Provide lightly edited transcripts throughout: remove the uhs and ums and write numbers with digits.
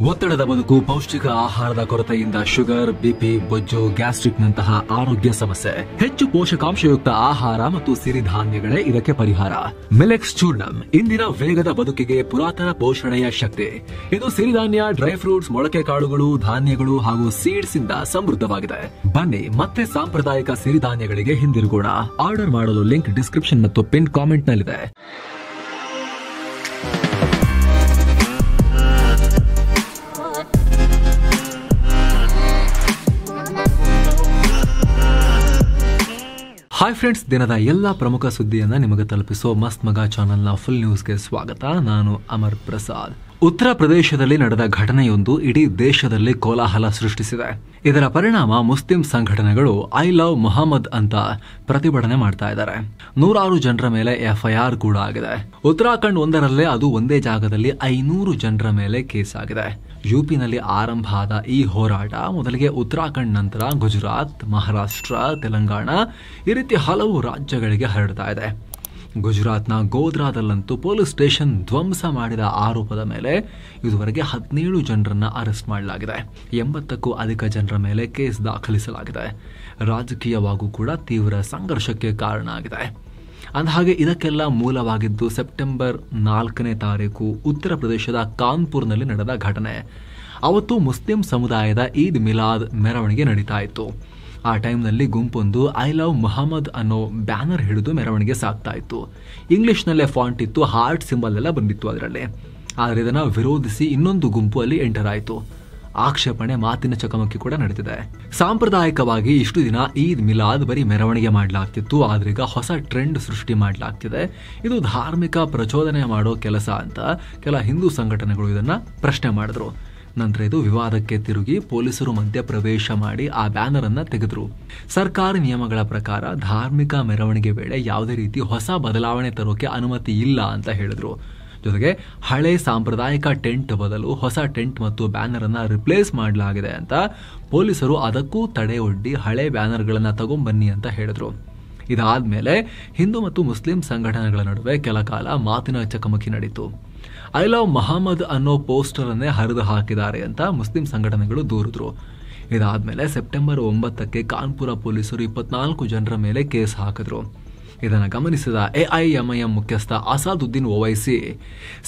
ಒತ್ತಡದ ಬದುಕು, ಪೌಷ್ಟಿಕ ಆಹಾರದ ಕೊರತೆಯಿಂದ ಶುಗರ್, ಬಿಪಿ, ಬೊಜ್ಜು, ಗ್ಯಾಸ್ಟ್ರಿಕ್ ನಂತಹ ಆರೋಗ್ಯ ಸಮಸ್ಯೆ. ಹೆಚ್ಚು ಪೋಷಕಾಂಶಯುಕ್ತ ಆಹಾರ ಮತ್ತು ಸಿರಿಧಾನ್ಯಗಳೇ ಇದಕ್ಕೆ ಪರಿಹಾರ. ಮಿಲೆಕ್ಸ್ ಚೂರ್ಣಂ ಇಂದಿನ ವೇಗದ ಬದುಕಿಗೆ ಪುರಾತನ ಪೋಷಣೆಯ ಶಕ್ತಿ. ಇದು ಸಿರಿಧಾನ್ಯ, ಡ್ರೈ ಫ್ರೂಟ್ಸ್, ಮೊಳಕೆ ಕಾಳುಗಳು, ಧಾನ್ಯಗಳು ಹಾಗೂ ಸೀಡ್ಸ್ ಇಂದ ಸಮೃದ್ಧವಾಗಿದೆ. ಬನ್ನಿ ಮತ್ತೆ ಸಾಂಪ್ರದಾಯಿಕ ಸಿರಿಧಾನ್ಯಗಳಿಗೆ ಹಿಂದಿರುಗೋಣ. ಆರ್ಡರ್ ಮಾಡಲು ಲಿಂಕ್ ಡಿಸ್ಕ್ರಿಪ್ಷನ್ ಮತ್ತು ಪಿನ್ ಕಾಮೆಂಟ್ ನಲ್ಲಿದೆ. ಹಾಯ್ ಫ್ರೆಂಡ್ಸ್, ದಿನದ ಎಲ್ಲಾ ಪ್ರಮುಖ ಸುದ್ದಿಯನ್ನ ನಿಮಗೆ ತಲುಪಿಸೋ ಮಸ್ತ್ ಮಗ ಚಾನೆಲ್ನ ಫುಲ್ ನ್ಯೂಸ್ಗೆ ಸ್ವಾಗತ. ನಾನು ಅಮರ್ ಪ್ರಸಾದ್. ಉತ್ತರ ಪ್ರದೇಶದಲ್ಲಿ ನಡೆದ ಘಟನೆಯೊಂದು ಇಡೀ ದೇಶದಲ್ಲಿ ಕೋಲಾಹಲ ಸೃಷ್ಟಿಸಿದೆ. ಇದರ ಪರಿಣಾಮ ಮುಸ್ಲಿಂ ಸಂಘಟನೆಗಳು ಐ ಲವ್ ಮೊಹಮ್ಮದ್ ಅಂತ ಪ್ರತಿಭಟನೆ ಮಾಡ್ತಾ ಇದ್ದಾರೆ. 100 ಜನರ ಮೇಲೆ ಎಫ್ಐಆರ್ ಕೂಡ ಆಗಿದೆ. ಉತ್ತರಾಖಂಡ್ ಒಂದರಲ್ಲೇ ಅದು ಒಂದೇ ಜಾಗದಲ್ಲಿ 500 ಜನರ ಮೇಲೆ ಕೇಸ್ ಆಗಿದೆ. ಯುಪಿನಲ್ಲಿ ಆರಂಭ ಆದ ಈ ಹೋರಾಟ ಮೊದಲಿಗೆ ಉತ್ತರಾಖಂಡ್, ನಂತರ ಗುಜರಾತ್, ಮಹಾರಾಷ್ಟ್ರ, ತೆಲಂಗಾಣ ಈ ರೀತಿ ಹಲವು ರಾಜ್ಯಗಳಿಗೆ ಹರಡ್ತಾ ಇದೆ. ಗುಜರಾತ್ನ ಗೋಧ್ರಾದಲ್ಲಂತೂ ಪೊಲೀಸ್ ಸ್ಟೇಷನ್ ಧ್ವಂಸ ಮಾಡಿದ ಆರೋಪದ ಮೇಲೆ ಇದುವರೆಗೆ 17 ಜನರನ್ನ ಅರೆಸ್ಟ್ ಮಾಡಲಾಗಿದೆ. 80ಕ್ಕೂ ಅಧಿಕ ಜನರ ಮೇಲೆ ಕೇಸ್ ದಾಖಲಿಸಲಾಗಿದೆ. ರಾಜಕೀಯವಾಗೂ ಕೂಡ ತೀವ್ರ ಸಂಘರ್ಷಕ್ಕೆ ಕಾರಣ ಆಗಿದೆ. ಅಂದಹಾಗೆ ಇದಕ್ಕೆಲ್ಲ ಮೂಲವಾಗಿದ್ದು ಸೆಪ್ಟೆಂಬರ್ 4ನೇ ತಾರೀಕು ಉತ್ತರ ಪ್ರದೇಶದ ಕಾನ್ಪುರ್ನಲ್ಲಿ ನಡೆದ ಘಟನೆ. ಅವತ್ತು ಮುಸ್ಲಿಂ ಸಮುದಾಯದ ಈದ್ ಮಿಲಾದ್ ಮೆರವಣಿಗೆ ನಡೀತಾ ಇತ್ತು. ಆ ಟೈಮ್ನಲ್ಲಿ ಗುಂಪೊಂದು ಐ ಲವ್ ಮೊಹಮ್ಮದ್ ಅನ್ನೋ ಬ್ಯಾನರ್ ಹಿಡಿದು ಮೆರವಣಿಗೆ ಸಾಗ್ತಾ ಇತ್ತು. ಇಂಗ್ಲಿಷ್ನಲ್ಲೇ ಫಾಂಟ್ ಇತ್ತು, ಹಾರ್ಟ್ ಸಿಂಬಲ್ ಎಲ್ಲ ಬಂದಿತ್ತು ಅದರಲ್ಲಿ. ಆದರೆ ಇದನ್ನು ವಿರೋಧಿಸಿ ಇನ್ನೊಂದು ಗುಂಪು ಅಲ್ಲಿ ಎಂಟರ್ ಆಯಿತು. ಆಕ್ಷೇಪಣೆ, ಮಾತಿನ ಚಕಮಕಿ ಕೂಡ ನಡೆದಿದೆ. ಸಾಂಪ್ರದಾಯಿಕವಾಗಿ ಇಷ್ಟು ದಿನ ಈದ್ ಮಿಲಾದ್ ಬರೀ ಮೆರವಣಿಗೆ ಮಾಡಲಾಗ್ತಿತ್ತು. ಆದ್ರೆ ಈಗ ಹೊಸ ಟ್ರೆಂಡ್ ಸೃಷ್ಟಿ ಮಾಡಲಾಗ್ತಿದೆ. ಇದು ಧಾರ್ಮಿಕ ಪ್ರಚೋದನೆ ಮಾಡೋ ಕೆಲಸ ಅಂತ ಕೆಲ ಹಿಂದೂ ಸಂಘಟನೆಗಳು ಇದನ್ನ ಪ್ರಶ್ನೆ ಮಾಡಿದ್ರು. ನಂತರ ಇದು ವಿವಾದಕ್ಕೆ ತಿರುಗಿ ಪೊಲೀಸರು ಮಧ್ಯ ಪ್ರವೇಶ ಮಾಡಿ ಆ ಬ್ಯಾನರ್ ಅನ್ನ ತೆಗೆದ್ರು. ಸರ್ಕಾರಿ ನಿಯಮಗಳ ಪ್ರಕಾರ ಧಾರ್ಮಿಕ ಮೆರವಣಿಗೆ ವೇಳೆ ಯಾವುದೇ ರೀತಿ ಹೊಸ ಬದಲಾವಣೆ ತರೋಕೆ ಅನುಮತಿ ಇಲ್ಲ ಅಂತ ಹೇಳಿದ್ರು. ಜೊತೆಗೆ ಹಳೆ ಸಾಂಪ್ರದಾಯಿಕ ಟೆಂಟ್ ಬದಲು ಹೊಸ ಟೆಂಟ್ ಮತ್ತು ಬ್ಯಾನರ್ ಅನ್ನ ರಿಪ್ಲೇಸ್ ಮಾಡಲಾಗಿದೆ ಅಂತ ಪೊಲೀಸರು ಅದಕ್ಕೂ ತಡೆ ಒಡ್ಡಿ ಹಳೆ ಬ್ಯಾನರ್ಗಳನ್ನ ತಗೊಂಬನ್ನಿ ಅಂತ ಹೇಳಿದ್ರು. ಇದಾದ್ಮೇಲೆ ಹಿಂದೂ ಮತ್ತು ಮುಸ್ಲಿಂ ಸಂಘಟನೆಗಳ ನಡುವೆ ಕೆಲ ಕಾಲ ಮಾತಿನ ಚಕಮಕಿ ನಡೀತು. ಐ ಲವ್ ಮೊಹಮ್ಮದ್ ಅನ್ನೋ ಪೋಸ್ಟರ್ ಅನ್ನೇ ಹರಿದು ಹಾಕಿದ್ದಾರೆ ಅಂತ ಮುಸ್ಲಿಂ ಸಂಘಟನೆಗಳು ದೂರಿದ್ರು. ಇದಾದ್ಮೇಲೆ ಸೆಪ್ಟೆಂಬರ್ 9ಕ್ಕೆ ಕಾನ್ಪುರ ಪೊಲೀಸರು 24 ಜನರ ಮೇಲೆ ಕೇಸ್ ಹಾಕಿದ್ರು. ಇದನ್ನು ಗಮನಿಸಿದ ಎಐಎಂಐಎಂ ಮುಖ್ಯಸ್ಥ ಅಸಾದುದ್ದೀನ್ ಓವೈಸಿ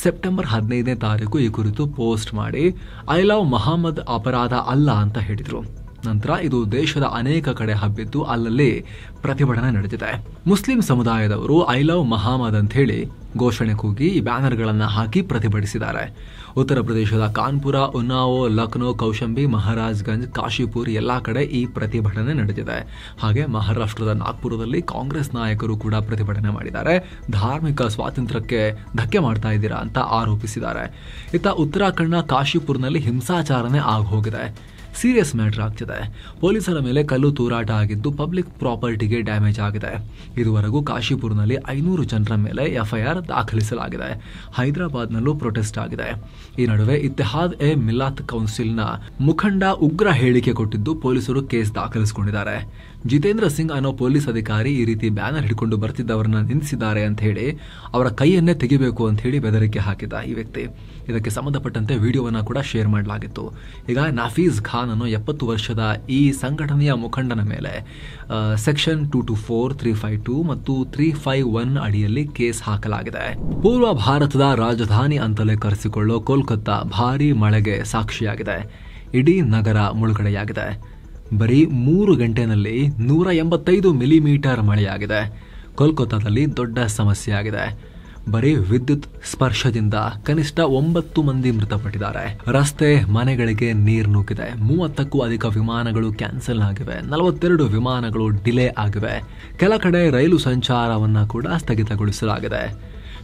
ಸೆಪ್ಟೆಂಬರ್ 15ನೇ ತಾರೀಕು ಈ ಕುರಿತು ಪೋಸ್ಟ್ ಮಾಡಿ ಐ ಲವ್ ಮೊಹಮ್ಮದ್ ಅಪರಾಧ ಅಲ್ಲ ಅಂತ ಹೇಳಿದ್ರು. ನಂತರ ಇದು ದೇಶದ ಅನೇಕ ಕಡೆ ಹಬ್ಬಿದ್ದು ಅಲ್ಲಲ್ಲಿ ಪ್ರತಿಭಟನೆ ನಡೆದಿದೆ. ಮುಸ್ಲಿಂ ಸಮುದಾಯದವರು ಐ ಲವ್ ಮೊಹಮ್ಮದ್ ಅಂತ ಹೇಳಿ ಘೋಷಣೆ ಕೂಗಿ ಈ ಬ್ಯಾನರ್ಗಳನ್ನು ಹಾಕಿ ಪ್ರತಿಭಟಿಸಿದ್ದಾರೆ. ಉತ್ತರ ಪ್ರದೇಶದ ಕಾನ್ಪುರ, ಉನ್ನಾವೋ, ಲಕ್ನೋ, ಕೌಶಂಬಿ, ಮಹಾರಾಜ್ಗಂಜ್, ಕಾಶಿಪುರ್ ಎಲ್ಲಾ ಕಡೆ ಈ ಪ್ರತಿಭಟನೆ ನಡೆದಿದೆ. ಹಾಗೆ ಮಹಾರಾಷ್ಟ್ರದ ನಾಗ್ಪುರದಲ್ಲಿ ಕಾಂಗ್ರೆಸ್ ನಾಯಕರು ಕೂಡ ಪ್ರತಿಭಟನೆ ಮಾಡಿದ್ದಾರೆ. ಧಾರ್ಮಿಕ ಸ್ವಾತಂತ್ರ್ಯಕ್ಕೆ ಧಕ್ಕೆ ಮಾಡ್ತಾ ಇದ್ದೀರಾ ಅಂತ ಆರೋಪಿಸಿದ್ದಾರೆ. ಇತ್ತ ಉತ್ತರಾಖಂಡ್ನ ಕಾಶಿಪುರ್ನಲ್ಲಿ ಹಿಂಸಾಚಾರನೇ ಆಗೋಗಿದೆ. ಸೀರಿಯಸ್ ಮ್ಯಾಟರ್ ಆಗ್ತಿದೆ. ಪೊಲೀಸರ ಮೇಲೆ ಕಲ್ಲು ತೂರಾಟ ಆಗಿದ್ದು ಪಬ್ಲಿಕ್ ಪ್ರಾಪರ್ಟಿಗೆ ಡ್ಯಾಮೇಜ್ ಆಗಿದೆ. ಇದುವರೆಗೂ ಕಾಶಿಪುರ್ನಲ್ಲಿ 500 ಜನರ ಮೇಲೆ ಎಫ್ಐಆರ್ ದಾಖಲಿಸಲಾಗಿದೆ. ಹೈದರಾಬಾದ್ನಲ್ಲೂ ಪ್ರೊಟೆಸ್ಟ್ ಆಗಿದೆ. ಈ ನಡುವೆ ಇತ್ತಿಹಾದ್ ಎ ಮಿಲಾತ್ ಕೌನ್ಸಿಲ್ನ ಮುಖಂಡ ಉಗ್ರ ಹೇಳಿಕೆ ಕೊಟ್ಟಿದ್ದು ಪೊಲೀಸರು ಕೇಸ್ ದಾಖಲಿಸಿಕೊಂಡಿದ್ದಾರೆ. ಜಿತೇಂದ್ರ ಸಿಂಗ್ ಅನ್ನೋ ಪೊಲೀಸ್ ಅಧಿಕಾರಿ ಈ ರೀತಿ ಬ್ಯಾನರ್ ಹಿಡ್ಕೊಂಡು ಬರ್ತಿದ್ದವರನ್ನ ನಿಂದಿಸಿದ್ದಾರೆ ಅಂತ ಹೇಳಿ ಅವರ ಕೈಯನ್ನೇ ತೆಗಿಬೇಕು ಅಂತ ಹೇಳಿ ಬೆದರಿಕೆ ಹಾಕಿದ್ದ ಈ ವ್ಯಕ್ತಿ. ಇದಕ್ಕೆ ಸಂಬಂಧಪಟ್ಟಂತೆ ವಿಡಿಯೋವನ್ನ ಕೂಡ ಶೇರ್ ಮಾಡಲಾಗಿತ್ತು. ಈಗ ನಫೀಸ್ ಖಾನ್ ಅನ್ನೋ 70 ವರ್ಷದ ಈ ಸಂಘಟನೆಯ ಮುಖಂಡನ ಮೇಲೆ ಸೆಕ್ಷನ್ 224, 352 ಮತ್ತು 351 ಅಡಿಯಲ್ಲಿ ಕೇಸ್ ಹಾಕಲಾಗಿದೆ. ಪೂರ್ವ ಭಾರತದ ರಾಜಧಾನಿ ಅಂತಲೇ ಕರೆಸಿಕೊಳ್ಳೋ ಕೋಲ್ಕತ್ತಾ ಭಾರೀ ಮಳೆಗೆ ಸಾಕ್ಷಿಯಾಗಿದೆ. ಇಡೀ ನಗರ ಮುಳುಗಡೆಯಾಗಿದೆ. ಬರೀ 3 ಗಂಟೆನಲ್ಲಿ 185 ಮಿಲಿಮೀಟರ್ ಮಳೆಯಾಗಿದೆ. ಕೋಲ್ಕತ್ತಾದಲ್ಲಿ ದೊಡ್ಡ ಸಮಸ್ಯೆಯಾಗಿದೆ. ಬರೀ ವಿದ್ಯುತ್ ಸ್ಪರ್ಶದಿಂದ ಕನಿಷ್ಠ 9 ಮಂದಿ ಮೃತಪಟ್ಟಿದ್ದಾರೆ. ರಸ್ತೆ, ಮನೆಗಳಿಗೆ ನೀರು ನುಗ್ಗಿದೆ. 30ಕ್ಕೂ ಅಧಿಕ ವಿಮಾನಗಳು ಕ್ಯಾನ್ಸಲ್ ಆಗಿವೆ. 42 ವಿಮಾನಗಳು ಡಿಲೇ ಆಗಿವೆ. ಕೆಲ ಕಡೆ ರೈಲು ಸಂಚಾರವನ್ನ ಕೂಡ ಸ್ಥಗಿತಗೊಳಿಸಲಾಗಿದೆ.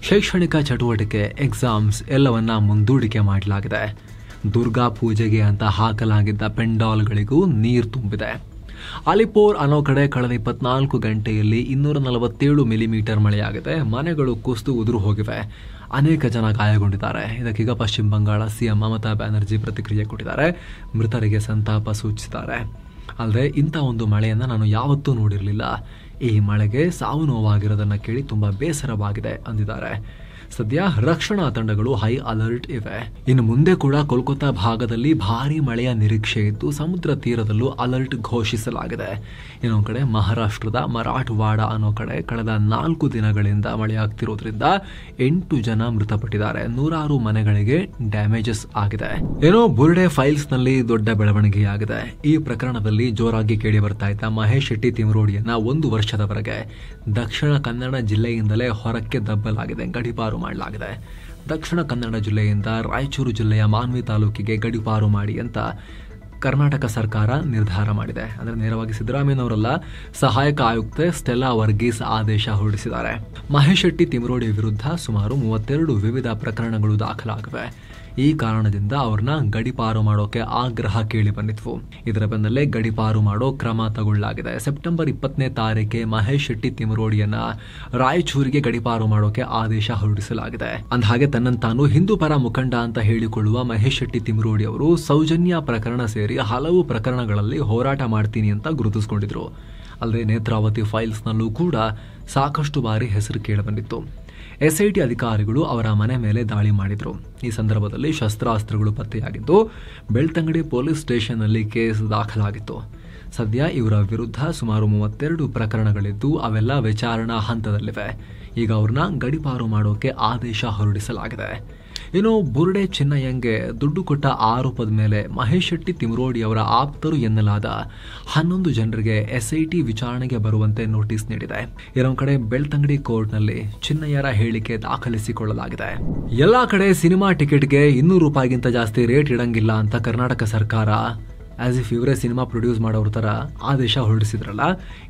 ಶೈಕ್ಷಣಿಕ ಚಟುವಟಿಕೆ, ಎಕ್ಸಾಮ್ಸ್ ಎಲ್ಲವನ್ನ ಮುಂದೂಡಿಕೆ ಮಾಡಲಾಗಿದೆ. ದುರ್ಗಾ ಪೂಜೆಗೆ ಅಂತ ಹಾಕಲಾಗಿದ್ದ ಪೆಂಡಾಲ್ಗಳಿಗೂ ನೀರು ತುಂಬಿದೆ. ಅಲಿಪೋರ್ ಅನ್ನೋ ಕಡೆ ಕಳೆದ 24 ಗಂಟೆಯಲ್ಲಿ 247 ಮಿಲಿಮೀಟರ್ ಮಳೆಯಾಗಿದೆ. ಮನೆಗಳು ಕುಸಿದು ಉದುರು ಹೋಗಿವೆ. ಅನೇಕ ಜನ ಗಾಯಗೊಂಡಿದ್ದಾರೆ. ಇದಕ್ಕೀಗ ಪಶ್ಚಿಮ ಬಂಗಾಳ ಸಿಎಂ ಮಮತಾ ಬ್ಯಾನರ್ಜಿ ಪ್ರತಿಕ್ರಿಯೆ ಕೊಟ್ಟಿದ್ದಾರೆ. ಮೃತರಿಗೆ ಸಂತಾಪ ಸೂಚಿಸಿದ್ದಾರೆ. ಅಲ್ಲದೆ ಇಂಥ ಒಂದು ಮಳೆಯನ್ನು ನಾನು ಯಾವತ್ತೂ ನೋಡಿರಲಿಲ್ಲ. ಈ ಮಳೆಗೆ ಸಾವು ನೋವಾಗಿರೋದನ್ನು ಕೇಳಿ ತುಂಬ ಬೇಸರವಾಗಿದೆ ಅಂದಿದ್ದಾರೆ. ಸದ್ಯ ರಕ್ಷಣಾ ತಂಡಗಳು ಹೈ ಅಲರ್ಟ್ ಇವೆ. ಇನ್ನು ಮುಂದೆ ಕೂಡ ಕೋಲ್ಕತ್ತಾ ಭಾಗದಲ್ಲಿ ಭಾರೀ ಮಳೆಯ ನಿರೀಕ್ಷೆ ಇದ್ದು ಸಮುದ್ರ ತೀರದಲ್ಲೂ ಅಲರ್ಟ್ ಘೋಷಿಸಲಾಗಿದೆ. ಇನ್ನೊಂದು ಕಡೆ ಮಹಾರಾಷ್ಟ್ರದ ಮರಾಠವಾಡ ಅನ್ನೋ ಕಡೆ ಕಳೆದ 4 ದಿನಗಳಿಂದ ಮಳೆಯಾಗ್ತಿರೋದ್ರಿಂದ 8 ಜನ ಮೃತಪಟ್ಟಿದ್ದಾರೆ. 100 ಮನೆಗಳಿಗೆ ಡ್ಯಾಮೇಜಸ್ ಆಗಿದೆ. ಏನೋ ಬುರ್ಡೆ ಫೈಲ್ಸ್ ನಲ್ಲಿ ದೊಡ್ಡ ಬೆಳವಣಿಗೆಯಾಗಿದೆ. ಈ ಪ್ರಕರಣದಲ್ಲಿ ಜೋರಾಗಿ ಕೇಳಿ ಬರ್ತಾ ಇದ್ದ ಮಹೇಶ್ ಶೆಟ್ಟಿ ತಿಮರೋಡಿಯನ್ನ 1 ವರ್ಷದವರೆಗೆ ದಕ್ಷಿಣ ಕನ್ನಡ ಜಿಲ್ಲೆಯಿಂದಲೇ ಹೊರಕ್ಕೆ ದಬ್ಬಲಾಗಿದೆ, ಗಡೀಪಾರು ಮಾಡಲಾಗಿದೆ. ದಕ್ಷಿಣ ಕನ್ನಡ ಜಿಲ್ಲೆಯಿಂದ ರಾಯಚೂರು ಜಿಲ್ಲೆಯ ಮಾನ್ವಿ ತಾಲೂಕಿಗೆ ಗಡೀಪಾರು ಮಾಡಿ ಅಂತ ಕರ್ನಾಟಕ ಸರ್ಕಾರ ನಿರ್ಧಾರ ಮಾಡಿದೆ. ಅಂದ್ರೆ ನೇರವಾಗಿ ಸಿದ್ದರಾಮಯ್ಯನವರಲ್ಲ, ಸಹಾಯಕ ಆಯುಕ್ತೆ ಸ್ಟೆಲ್ಲಾ ವರ್ಗೀಸ್ ಆದೇಶ ಹೊರಡಿಸಿದ್ದಾರೆ. ಮಹೇಶ್ ಶೆಟ್ಟಿ ತಿಮರೋಡಿ ವಿರುದ್ಧ ಸುಮಾರು 32 ವಿವಿಧ ಪ್ರಕರಣಗಳು ದಾಖಲಾಗಿವೆ. ಈ ಕಾರಣದಿಂದ ಅವ್ರನ್ನ ಗಡೀಪಾರು ಮಾಡೋಕೆ ಆಗ್ರಹ ಕೇಳಿ ಬಂದಿದ್ವು. ಇದರ ಬೆನ್ನಲ್ಲೇ ಗಡೀಪಾರು ಮಾಡೋ ಕ್ರಮ ತಗೊಳ್ಳಲಾಗಿದೆ. ಸೆಪ್ಟೆಂಬರ್ 20ನೇ ತಾರೀಕೆ ಮಹೇಶ್ ಶೆಟ್ಟಿ ತಿಮರೋಡಿಯನ್ನ ರಾಯಚೂರಿಗೆ ಗಡೀಪಾರು ಮಾಡೋಕೆ ಆದೇಶ ಹೊರಡಿಸಲಾಗಿದೆ. ಅಂದಹಾಗೆ ತನ್ನಂತಾನು ಹಿಂದೂ ಪರ ಮುಖಂಡ ಅಂತ ಹೇಳಿಕೊಳ್ಳುವ ಮಹೇಶ್ ಶೆಟ್ಟಿ ತಿಮರೋಡಿ ಅವರು ಸೌಜನ್ಯ ಪ್ರಕರಣ ಸೇರಿ ಹಲವು ಪ್ರಕರಣಗಳಲ್ಲಿ ಹೋರಾಟ ಮಾಡ್ತೀನಿ ಅಂತ ಗುರುತಿಸಿಕೊಂಡಿದ್ರು. ಅಲ್ಲದೆ ನೇತ್ರಾವತಿ ಫೈಲ್ಸ್ ನಲ್ಲೂ ಕೂಡ ಸಾಕಷ್ಟು ಬಾರಿ ಹೆಸರು ಕೇಳಿಬಂದಿತ್ತು. SIT ಅಧಿಕಾರಿಗಳು ಅವರ ಮನೆ ಮೇಲೆ ದಾಳಿ ಮಾಡಿದ್ರು. ಈ ಸಂದರ್ಭದಲ್ಲಿ ಶಸ್ತ್ರಾಸ್ತ್ರಗಳು ಪತ್ತೆಯಾಗಿದ್ದು ಬೆಳ್ತಂಗಡಿ ಪೊಲೀಸ್ ಸ್ಟೇಷನ್ನಲ್ಲಿ ಕೇಸ್ ದಾಖಲಾಗಿತ್ತು. ಸದ್ಯ ಇವರ ವಿರುದ್ಧ ಸುಮಾರು 32 ಪ್ರಕರಣಗಳಿದ್ದು ಅವೆಲ್ಲ ವಿಚಾರಣಾ ಹಂತದಲ್ಲಿವೆ. ಈಗ ಅವ್ರನ್ನ ಗಡೀಪಾರು ಮಾಡೋಕೆ ಆದೇಶ ಹೊರಡಿಸಲಾಗಿದೆ. ಇನ್ನು ಬುರ್ಡೆ ಚಿನ್ನಯ್ಯಂಗೆ ದುಡ್ಡು ಕೊಟ್ಟ ಆರೋಪದ ಮೇಲೆ ಮಹೇಶ್ ಶೆಟ್ಟಿ ತಿಮರೋಡಿ ಅವರ ಆಪ್ತರು ಎನ್ನಲಾದ 11 ಜನರಿಗೆ SIT ವಿಚಾರಣೆಗೆ ಬರುವಂತೆ ನೋಟಿಸ್ ನೀಡಿದೆ. ಇನ್ನೊಂದು ಕಡೆ ಬೆಳ್ತಂಗಡಿ ಕೋರ್ಟ್ನಲ್ಲಿ ಚಿನ್ನಯ್ಯರ ಹೇಳಿಕೆ ದಾಖಲಿಸಿಕೊಳ್ಳಲಾಗಿದೆ. ಎಲ್ಲಾ ಕಡೆ ಸಿನಿಮಾ ಟಿಕೆಟ್ಗೆ 200 ರೂಪಾಯಿಗಿಂತ ಜಾಸ್ತಿ ರೇಟ್ ಇಡಂಗಿಲ್ಲ ಅಂತ ಕರ್ನಾಟಕ ಸರ್ಕಾರ ಆಸ್ ಇಫ್ ಇವರೇ ಸಿನಿಮಾ ಪ್ರೊಡ್ಯೂಸ್ ಮಾಡೋರ ತರ ಆದೇಶ ಹೊರಡಿಸಿದ್ರಲ್ಲ,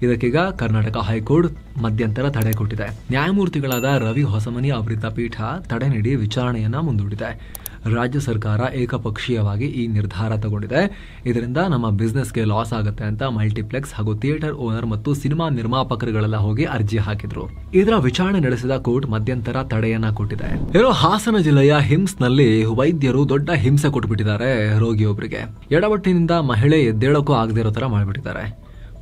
ಇದಕ್ಕೀಗ ಕರ್ನಾಟಕ ಹೈಕೋರ್ಟ್ ಮಧ್ಯಂತರ ತಡೆ ಕೊಟ್ಟಿದೆ. ನ್ಯಾಯಮೂರ್ತಿಗಳಾದ ರವಿ ಹೊಸಮನಿ ಅವರಿದ್ದ ಪೀಠ ತಡೆ ನೀಡಿ ವಿಚಾರಣೆಯನ್ನ ಮುಂದೂಡಿದೆ. ರಾಜ್ಯ ಸರ್ಕಾರ ಏಕಪಕ್ಷೀಯವಾಗಿ ಈ ನಿರ್ಧಾರ ತಗೊಂಡಿದೆ. ಇದರಿಂದ ನಮ್ಮ ಬಿಸ್ನೆಸ್ಗೆ ಲಾಸ್ ಆಗುತ್ತೆ ಅಂತ ಮಲ್ಟಿಪ್ಲೆಕ್ಸ್ ಹಾಗೂ ಥಿಯೇಟರ್ ಓನರ್ ಮತ್ತು ಸಿನಿಮಾ ನಿರ್ಮಾಪಕರುಗಳೆಲ್ಲ ಹೋಗಿ ಅರ್ಜಿ ಹಾಕಿದ್ರು. ಇದರ ವಿಚಾರಣೆ ನಡೆಸಿದ ಕೋರ್ಟ್ ಮಧ್ಯಂತರ ತಡೆಯನ್ನ ಕೊಟ್ಟಿದೆ. ಏನೋ ಹಾಸನ ಜಿಲ್ಲೆಯ ಹಿಮ್ಸ್ ನಲ್ಲಿ ವೈದ್ಯರು ದೊಡ್ಡ ಹಿಂಸೆ ಕೊಟ್ಬಿಟ್ಟಿದ್ದಾರೆ ರೋಗಿಯೊಬ್ಬರಿಗೆ. ಎಡವಟ್ಟಿನಿಂದ ಮಹಿಳೆ ಎದ್ದೇಳಕ್ಕೂ ಆಗದೆ ಇರೋ ತರ ಮಾಡ್ಬಿಟ್ಟಿದ್ದಾರೆ.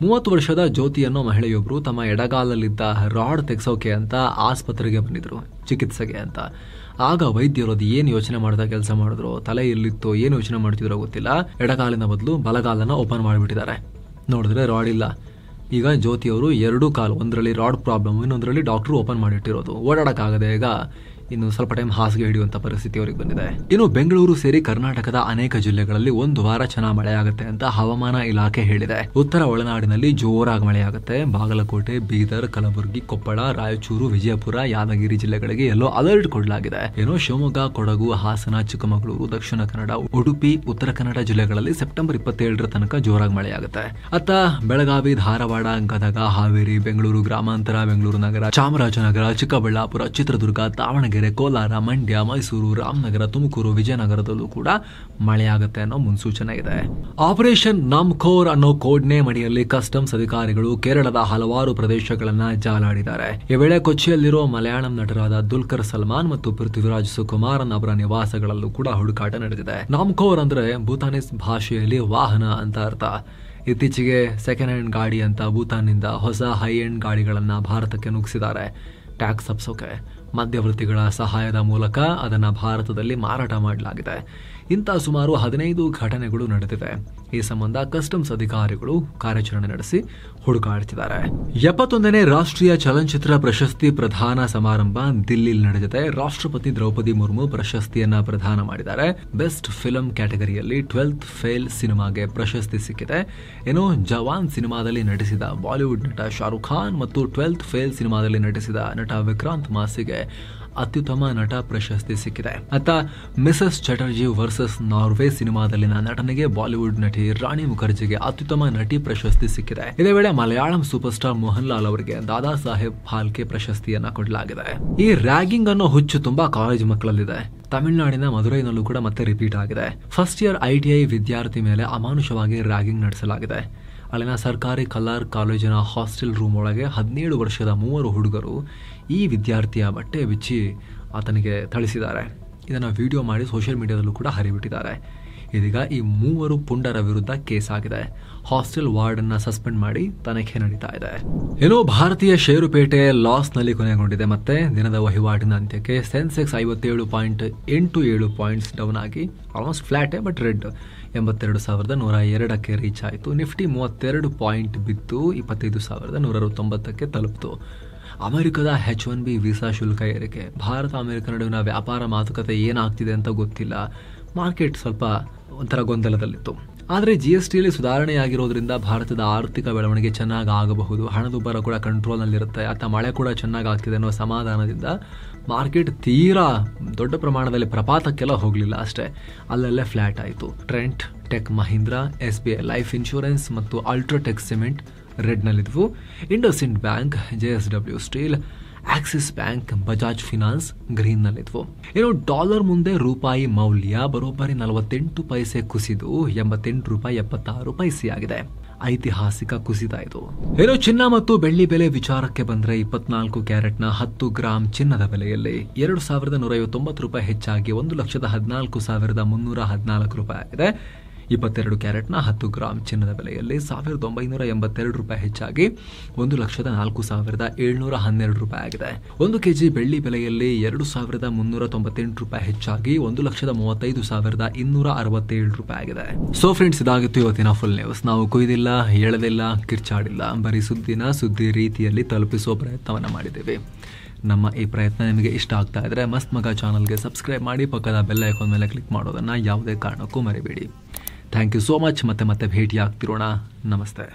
30 ವರ್ಷದ ಜ್ಯೋತಿ ಅನ್ನೋ ಮಹಿಳೆಯೊಬ್ರು ತಮ್ಮ ಎಡಗಾಲಲ್ಲಿದ್ದ ರಾಡ್ ತೆಗ್ಸೋಕೆ ಅಂತ ಆಸ್ಪತ್ರೆಗೆ ಬಂದಿದ್ರು ಚಿಕಿತ್ಸೆಗೆ ಅಂತ. ಆಗ ವೈದ್ಯರು ಅದು ಏನು ಯೋಚನೆ ಮಾಡಿದ ಕೆಲಸ ಮಾಡಿದ್ರು, ತಲೆ ಎಲ್ಲಿತ್ತೋ ಏನು ಯೋಚನೆ ಮಾಡ್ತಿದ್ರೋ ಗೊತ್ತಿಲ್ಲ, ಎಡಗಾಲಿನ ಬದಲು ಬಲಗಾಲನ್ನ ಓಪನ್ ಮಾಡಿಬಿಟ್ಟಿದ್ದಾರೆ. ನೋಡಿದ್ರೆ ರಾಡ್ ಇಲ್ಲ. ಈಗ ಜ್ಯೋತಿಯವರು 2 ಕಾಲು, ಒಂದರಲ್ಲಿ ರಾಡ್ ಪ್ರಾಬ್ಲಮ್, ಇನ್ನೊಂದರಲ್ಲಿ ಡಾಕ್ಟರ್ ಓಪನ್ ಮಾಡಿಟ್ಟಿರೋದು, ಓಡಾಡಕ್ಕಾಗದೆ ಈಗ ಇನ್ನು ಸ್ವಲ್ಪ ಟೈಮ್ ಹಾಸಿಗೆ ಹಿಡಿಯುವಂತ ಪರಿಸ್ಥಿತಿ ಅವರಿಗೆ ಬಂದಿದೆ. ಇನ್ನು ಬೆಂಗಳೂರು ಸೇರಿ ಕರ್ನಾಟಕದ ಅನೇಕ ಜಿಲ್ಲೆಗಳಲ್ಲಿ 1 ವಾರ ಚೆನ್ನಾಗಿ ಮಳೆಯಾಗುತ್ತೆ ಅಂತ ಹವಾಮಾನ ಇಲಾಖೆ ಹೇಳಿದೆ. ಉತ್ತರ ಒಳನಾಡಿನಲ್ಲಿ ಜೋರಾಗಿ ಮಳೆಯಾಗುತ್ತೆ. ಬಾಗಲಕೋಟೆ, ಬೀದರ್, ಕಲಬುರಗಿ, ಕೊಪ್ಪಳ, ರಾಯಚೂರು, ವಿಜಯಪುರ, ಯಾದಗಿರಿ ಜಿಲ್ಲೆಗಳಿಗೆ ಯೆಲ್ಲೋ ಅಲರ್ಟ್ ಕೊಡಲಾಗಿದೆ. ಏನೋ ಶಿವಮೊಗ್ಗ, ಕೊಡಗು, ಹಾಸನ, ಚಿಕ್ಕಮಗಳೂರು, ದಕ್ಷಿಣ ಕನ್ನಡ, ಉಡುಪಿ, ಉತ್ತರ ಕನ್ನಡ ಜಿಲ್ಲೆಗಳಲ್ಲಿ ಸೆಪ್ಟೆಂಬರ್ 27ರ ತನಕ ಜೋರಾಗಿ ಮಳೆಯಾಗುತ್ತೆ. ಅತ್ತ ಬೆಳಗಾವಿ, ಧಾರವಾಡ, ಗದಗ, ಹಾವೇರಿ, ಬೆಂಗಳೂರು ಗ್ರಾಮಾಂತರ, ಬೆಂಗಳೂರು ನಗರ, ಚಾಮರಾಜನಗರ, ಚಿಕ್ಕಬಳ್ಳಾಪುರ, ಚಿತ್ರದುರ್ಗ, ದಾವಣಗೆರೆ, ಕೋಲಾರ, ಮಂಡ್ಯ, ಮೈಸೂರು, ರಾಮನಗರ, ತುಮಕೂರು, ವಿಜಯನಗರದಲ್ಲೂ ಕೂಡ ಮಳೆಯಾಗುತ್ತೆ ಅನ್ನೋ ಮುನ್ಸೂಚನೆ ಇದೆ. ಆಪರೇಷನ್ ನಮ್ಖೋರ್ ಅನ್ನೋ ಕೋಡ್ ನೇಮ್ ಅಡಿಯಲ್ಲಿ ಕಸ್ಟಮ್ಸ್ ಅಧಿಕಾರಿಗಳು ಕೇರಳದ ಹಲವಾರು ಪ್ರದೇಶಗಳನ್ನ ಜಾಲಾಡಿದ್ದಾರೆ. ಈ ವೇಳೆ ಕೊಚ್ಚಿಯಲ್ಲಿರೋ ಮಲಯಾಳಂ ನಟರಾದ ದುಲ್ಕರ್ ಸಲ್ಮಾನ್ ಮತ್ತು ಪೃಥ್ವಿರಾಜ್ ಸುಕುಮಾರನ್ ಅವರ ನಿವಾಸಗಳಲ್ಲೂ ಕೂಡ ಹುಡುಕಾಟ ನಡೆದಿದೆ. ನಮ್ಖೋರ್ ಅಂದ್ರೆ ಭೂತಾನೀಸ್ ಭಾಷೆಯಲ್ಲಿ ವಾಹನ ಅಂತ ಅರ್ಥ. ಇತ್ತೀಚೆಗೆ ಸೆಕೆಂಡ್ ಹ್ಯಾಂಡ್ ಗಾಡಿ ಅಂತ ಭೂತಾನ್ನಿಂದ ಹೊಸ ಹೈ ಎಂಡ್ ಗಾಡಿಗಳನ್ನ ಭಾರತಕ್ಕೆ ನುಗ್ಗಿಸಿದ್ದಾರೆ. ಟ್ಯಾಕ್ಸ್ ತಪ್ಪಿಸೋಕೆ ಮಧ್ಯವರ್ತಿಗಳ ಸಹಾಯದ ಮೂಲಕ ಅದನ್ನು ಭಾರತದಲ್ಲಿ ಮಾರಾಟ ಮಾಡಲಾಗಿದೆ. ಇಂಥ ಸುಮಾರು 15 ಘಟನೆಗಳು ನಡೆದಿವೆ. ಈ ಸಂಬಂಧ ಕಸ್ಟಮ್ಸ್ ಅಧಿಕಾರಿಗಳು ಕಾರ್ಯಾಚರಣೆ ನಡೆಸಿ ಹುಡುಕಾಡ್ತಿದ್ದಾರೆ. 71ನೇ ರಾಷ್ಟ್ರೀಯ ಚಲನಚಿತ್ರ ಪ್ರಶಸ್ತಿ ಪ್ರದಾನ ಸಮಾರಂಭ ದಿಲ್ಲಿಯಲ್ಲಿ ನಡೆದಿದೆ. ರಾಷ್ಟ್ರಪತಿ ದ್ರೌಪದಿ ಮುರ್ಮು ಪ್ರಶಸ್ತಿಯನ್ನ ಪ್ರದಾನ ಮಾಡಿದ್ದಾರೆ. ಬೆಸ್ಟ್ ಫಿಲ್ಮ್ ಕ್ಯಾಟಗರಿಯಲ್ಲಿ 12th ಫೇಲ್ ಸಿನಿಮಾಗೆ ಪ್ರಶಸ್ತಿ ಸಿಕ್ಕಿದೆ. ಏನೋ ಜವಾನ್ ಸಿನಿಮಾದಲ್ಲಿ ನಟಿಸಿದ ಬಾಲಿವುಡ್ ನಟ ಶಾರುಖ್ ಖಾನ್ ಮತ್ತು 12th ಫೇಲ್ ಸಿನಿಮಾದಲ್ಲಿ ನಟಿಸಿದ ನಟ ವಿಕ್ರಾಂತ್ ಮಾಸಿಗೆ ಅತ್ಯುತ್ತಮ ನಟ ಪ್ರಶಸ್ತಿ ಸಿಕ್ಕಿದೆ. ಅತ್ತ ಮಿಸಸ್ ಚಟರ್ಜಿ ವರ್ಸಸ್ ನಾರ್ವೆ ಸಿನಿಮಾದಲ್ಲಿನ ನಟನೆಗೆ ಬಾಲಿವುಡ್ ನಟಿ ರಾಣಿ ಮುಖರ್ಜಿಗೆ ಅತ್ಯುತ್ತಮ ನಟಿ ಪ್ರಶಸ್ತಿ ಸಿಕ್ಕಿದೆ. ಇದೇ ವೇಳೆ ಮಲಯಾಳಂ ಸೂಪರ್ ಸ್ಟಾರ್ ಮೋಹನ್ ಲಾಲ್ ಅವರಿಗೆ ದಾದಾ ಸಾಹೇಬ್ ಫಾಲ್ಕೆ ಪ್ರಶಸ್ತಿಯನ್ನ ಕೊಡಲಾಗಿದೆ. ಈ ರ್ಯಾಗಿಂಗ್ ಅನ್ನೋ ಹುಚ್ಚು ತುಂಬಾ ಕಾಲೇಜ್ ಮಕ್ಕಳಲ್ಲಿದೆ. ತಮಿಳುನಾಡಿನ ಮದುರೈನಲ್ಲೂ ಕೂಡ ಮತ್ತೆ ರಿಪೀಟ್ ಆಗಿದೆ. ಫಸ್ಟ್ ಇಯರ್ ITI ವಿದ್ಯಾರ್ಥಿ ಮೇಲೆ ಅಮಾನುಷವಾಗಿ ರ್ಯಾಗಿಂಗ್ ನಡೆಸಲಾಗಿದೆ. ಅಲ್ಲಿನ ಸರ್ಕಾರಿ ಕಲಾರ್ ಕಾಲೇಜಿನ ಹಾಸ್ಟೆಲ್ ರೂಮ್ ಒಳಗೆ 17 ವರ್ಷದ 3 ಹುಡುಗರು ಈ ವಿದ್ಯಾರ್ಥಿಯ ಬಟ್ಟೆ ಬಿಚ್ಚಿ ಆತನಿಗೆ ಥಳಿಸಿದ್ದಾರೆ. ಇದನ್ನು ವಿಡಿಯೋ ಮಾಡಿ ಸೋಷಿಯಲ್ ಮೀಡಿಯಾದಲ್ಲೂ ಕೂಡ ಹರಿಬಿಟ್ಟಿದ್ದಾರೆ. ಇದೀಗ ಈ 3 ಪುಂಡರ ವಿರುದ್ಧ ಕೇಸ್ ಆಗಿದೆ. ಹಾಸ್ಟೆಲ್ ವಾರ್ಡ್ ಅನ್ನ ಸಸ್ಪೆಂಡ್ ಮಾಡಿ ತನಿಖೆ ನಡೀತಾ ಇದೆ. ಏನೋ ಭಾರತೀಯ ಷೇರುಪೇಟೆ ಲಾಸ್ ನಲ್ಲಿ ಕೊನೆಗೊಂಡಿದೆ. ಮತ್ತೆ ದಿನದ ವಹಿವಾಟಿನ ಅಂತ್ಯಕ್ಕೆ ಸೆನ್ಸೆಕ್ಸ್ 57.87 ಪಾಯಿಂಟ್ಸ್ ಡೌನ್ ಆಗಿ ಆಲ್ಮೋಸ್ಟ್ ಫ್ಲಾಟ್ ಬಟ್ ರೆಡ್ 82,102ಕ್ಕೆ ರೀಚ್ ಆಯಿತು. ನಿಫ್ಟಿ 32 ಪಾಯಿಂಟ್ ಬಿದ್ದು 25,190ಕ್ಕೆ ತಲುಪಿತು. ಅಮೆರಿಕದ H1B ವೀಸಾ ಶುಲ್ಕ ಏರಿಕೆ, ಭಾರತ ಅಮೆರಿಕ ನಡುವಿನ ವ್ಯಾಪಾರ ಮಾತುಕತೆ ಏನಾಗ್ತಿದೆ ಅಂತ ಗೊತ್ತಿಲ್ಲ. ಮಾರ್ಕೆಟ್ ಸ್ವಲ್ಪ ಒಂಥರ ಗೊಂದಲದಲ್ಲಿತ್ತು. ಆದರೆ GSTಯಲ್ಲಿ ಸುಧಾರಣೆಯಾಗಿರೋದ್ರಿಂದ ಭಾರತದ ಆರ್ಥಿಕ ಬೆಳವಣಿಗೆ ಚೆನ್ನಾಗಿ ಆಗಬಹುದು, ಹಣದುಬ್ಬರ ಕೂಡ ಕಂಟ್ರೋಲ್ನಲ್ಲಿರುತ್ತೆ, ಅಥವಾ ಮಳೆ ಕೂಡ ಚೆನ್ನಾಗಿ ಆಗ್ತಿದೆ ಅನ್ನೋ ಸಮಾಧಾನದಿಂದ ಮಾರ್ಕೆಟ್ ತೀರಾ ದೊಡ್ಡ ಪ್ರಮಾಣದಲ್ಲಿ ಪ್ರಪಾತಕ್ಕೆಲ್ಲ ಹೋಗಲಿಲ್ಲ, ಅಷ್ಟೇ ಅಲ್ಲಲ್ಲೇ ಫ್ಲಾಟ್ ಆಯಿತು. Trent, Tech Mahindra, SBI life insurance ಮತ್ತು ಅಲ್ಟ್ರಾಟೆಕ್ ಸಿಮೆಂಟ್ ರೆಡ್ನಲ್ಲಿದ್ವು. IndusInd bank, JSW steel, Axis bank, Bajaj finance ಗ್ರೀನ್ನಲ್ಲಿದ್ವು. ಏನು ಡಾಲರ್ ಮುಂದೆ ರೂಪಾಯಿ ಮೌಲ್ಯ ಬರೋಬ್ಬರಿ 48 ಪೈಸೆ ಕುಸಿದು 88 ರೂಪಾಯಿ 76 ಪೈಸೆ ಆಗಿದೆ. ಐತಿಹಾಸಿಕ ಕುಸಿತ ಇದು. ಏನೋ ಚಿನ್ನ ಮತ್ತು ಬೆಳ್ಳಿ ಬೆಲೆ ವಿಚಾರಕ್ಕೆ ಬಂದ್ರೆ 24 ಕ್ಯಾರೆಟ್ನ 10 ಗ್ರಾಂ ಚಿನ್ನದ ಬೆಲೆಯಲ್ಲಿ 2,159 ರೂಪಾಯಿ ಹೆಚ್ಚಾಗಿ 1,14,314 ರೂಪಾಯಿ ಆಗಿದೆ. 22 ಕ್ಯಾರೆಟ್ನ 10 ಗ್ರಾಂ ಚಿನ್ನದ ಬೆಲೆಯಲ್ಲಿ 1,982 ರೂಪಾಯಿ ಹೆಚ್ಚಾಗಿ 1,04,712 ರೂಪಾಯಿ ಆಗಿದೆ. 1 ಕೆಜಿ ಬೆಳ್ಳಿ ಬೆಲೆಯಲ್ಲಿ 2,398 ರೂಪಾಯಿ ಹೆಚ್ಚಾಗಿ 1,35,267 ರೂಪಾಯಿ ಆಗಿದೆ. ಸೊ ಫ್ರೆಂಡ್ಸ್, ಇದಾಗಿತ್ತು ಇವತ್ತಿನ ಫುಲ್ ನ್ಯೂಸ್. ನಾವು ಕುಯ್ದಿಲ್ಲ, ಎಳೆದಿಲ್ಲ, ಕಿರ್ಚಾಡಿಲ್ಲ, ಬರೀ ಸುದ್ದಿ ರೀತಿಯಲ್ಲಿ ತಲುಪಿಸುವ ಪ್ರಯತ್ನವನ್ನ ಮಾಡಿದ್ದೇವೆ. ನಮ್ಮ ಈ ಪ್ರಯತ್ನ ನಿಮಗೆ ಇಷ್ಟ ಆಗ್ತಾ ಇದ್ರೆ ಮಸ್ತ್ ಮಗ ಚಾನಲ್ಗೆ ಸಬ್ಸ್ಕ್ರೈಬ್ ಮಾಡಿ, ಪಕ್ಕದ ಬೆಲ್ ಐಕಾನ್ ಮೇಲೆ ಕ್ಲಿಕ್ ಮಾಡೋದನ್ನ ಯಾವುದೇ ಕಾರಣಕ್ಕೂ ಮರಿಬೇಡಿ. Thank you so much. ಮತ್ತೆ ಭೇಟಿ ಆಗ್ತಿರೋಣ. ನಮಸ್ತೆ.